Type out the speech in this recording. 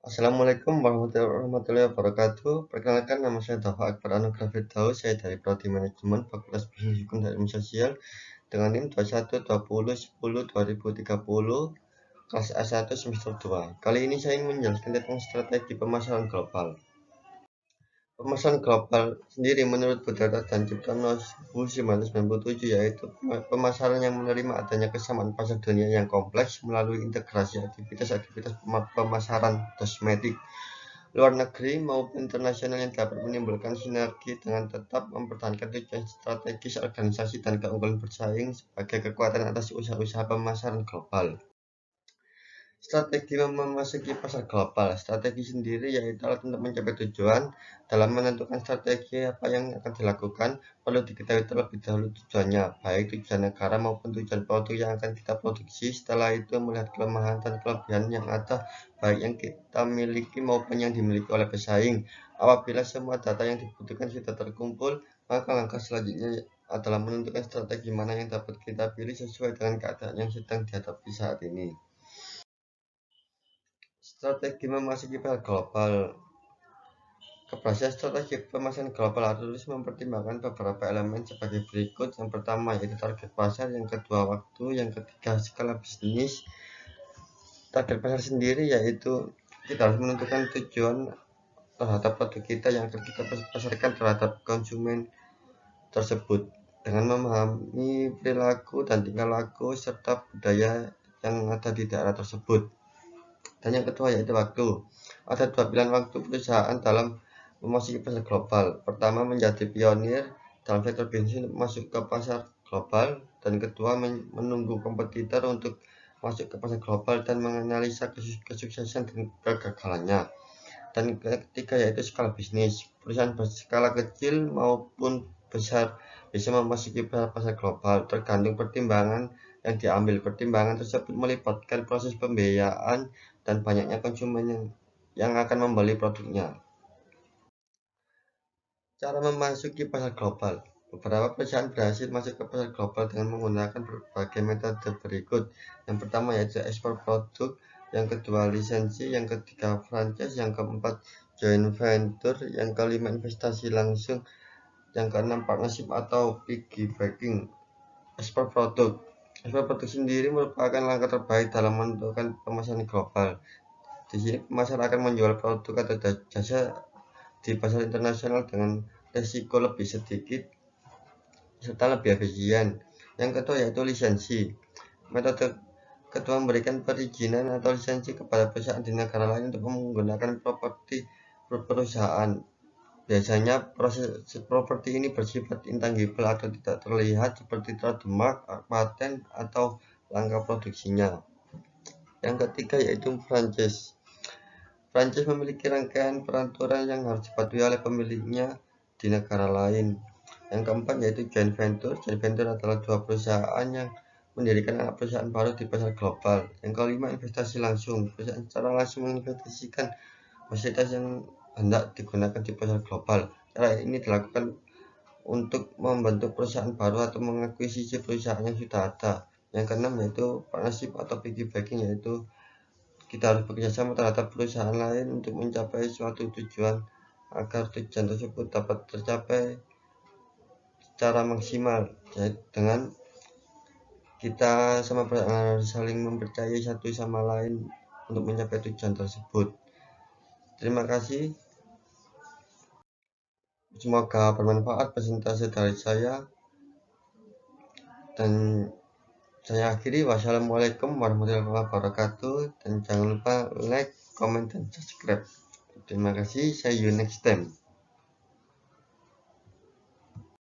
Assalamualaikum warahmatullahi wabarakatuh. Perkenalkan, nama saya Taufa Akbar Anugrah Firdaus. Saya dari Prodi Manajemen Fakultas Bisnis Hukum dan Ilmu Sosial dengan NIM 2120102030 kelas A1 semester 2. Kali ini saya ingin menjelaskan tentang strategi pemasaran global. Pemasaran global sendiri menurut Buddha dan Cipta 1997 yaitu pemasaran yang menerima adanya kesamaan pasar dunia yang kompleks melalui integrasi aktivitas-aktivitas pemasaran kosmetik luar negeri maupun internasional yang dapat menimbulkan sinergi dengan tetap mempertahankan tujuan strategis organisasi dan keunggulan bersaing sebagai kekuatan atas usaha-usaha pemasaran global. Strategi memasuki pasar global. Strategi sendiri yaitu alat untuk mencapai tujuan. Dalam menentukan strategi apa yang akan dilakukan, perlu diketahui terlebih dahulu tujuannya, baik tujuan negara maupun tujuan produk yang akan kita produksi. Setelah itu, melihat kelemahan dan kelebihan yang ada, baik yang kita miliki maupun yang dimiliki oleh pesaing. Apabila semua data yang dibutuhkan sudah terkumpul, maka langkah selanjutnya adalah menentukan strategi mana yang dapat kita pilih sesuai dengan keadaan yang sedang dihadapi saat ini. Strategi memasuki pasar global. Keberhasilan strategi pemasaran global harus mempertimbangkan beberapa elemen sebagai berikut. Yang pertama yaitu target pasar, yang kedua waktu, yang ketiga skala bisnis. Target pasar sendiri yaitu kita harus menentukan tujuan terhadap produk kita yang akan kita pasarkan terhadap konsumen tersebut dengan memahami perilaku dan tingkah laku serta budaya yang ada di daerah tersebut. Dan yang kedua yaitu waktu. Ada dua pilihan waktu perusahaan dalam memasuki pasar global. Pertama, menjadi pionir dalam sektor bisnis untuk masuk ke pasar global, dan kedua, menunggu kompetitor untuk masuk ke pasar global dan menganalisa kesuksesan dan kegagalannya. Dan ketiga yaitu skala bisnis. Perusahaan berskala kecil maupun besar bisa memasuki pasar global tergantung pertimbangan yang diambil. Pertimbangan tersebut melibatkan proses pembiayaan dan banyaknya konsumen yang akan membeli produknya. Cara memasuki pasar global. Beberapa perusahaan berhasil masuk ke pasar global dengan menggunakan berbagai metode berikut. Yang pertama yaitu ekspor produk, yang kedua lisensi, yang ketiga franchise, yang keempat joint venture, yang kelima investasi langsung, yang keenam partnership atau piggybacking. Ekspor produk. Ekspor produk sendiri merupakan langkah terbaik dalam menentukan pemasaran global. Di sini pemasar akan menjual produk atau jasa di pasar internasional dengan risiko lebih sedikit serta lebih efisien. Yang kedua yaitu lisensi. Metode kedua memberikan perizinan atau lisensi kepada perusahaan di negara lain untuk menggunakan properti perusahaan. Biasanya proses properti ini bersifat intangible atau tidak terlihat seperti trademark, paten, atau langkah produksinya. Yang ketiga yaitu franchise. Prancis memiliki rangkaian peraturan yang harus dipatuhi oleh pemiliknya di negara lain. Yang keempat yaitu joint venture. Joint venture adalah dua perusahaan yang mendirikan anak perusahaan baru di pasar global. Yang kelima investasi langsung. Perusahaan secara langsung menginvestasikan fasilitas yang hendak digunakan di pasar global. Cara ini dilakukan untuk membentuk perusahaan baru atau mengakuisisi perusahaan yang sudah ada. Yang keenam yaitu partnership atau piggybacking, yaitu kita harus bekerjasama terhadap perusahaan lain untuk mencapai suatu tujuan agar tujuan tersebut dapat tercapai secara maksimal, yaitu dengan kita sama perusahaan harus saling mempercayai satu sama lain untuk mencapai tujuan tersebut. Terima kasih, semoga bermanfaat presentasi dari saya, dan saya akhiri. Wassalamualaikum warahmatullahi wabarakatuh, dan jangan lupa like, comment, dan subscribe. Terima kasih, see you next time.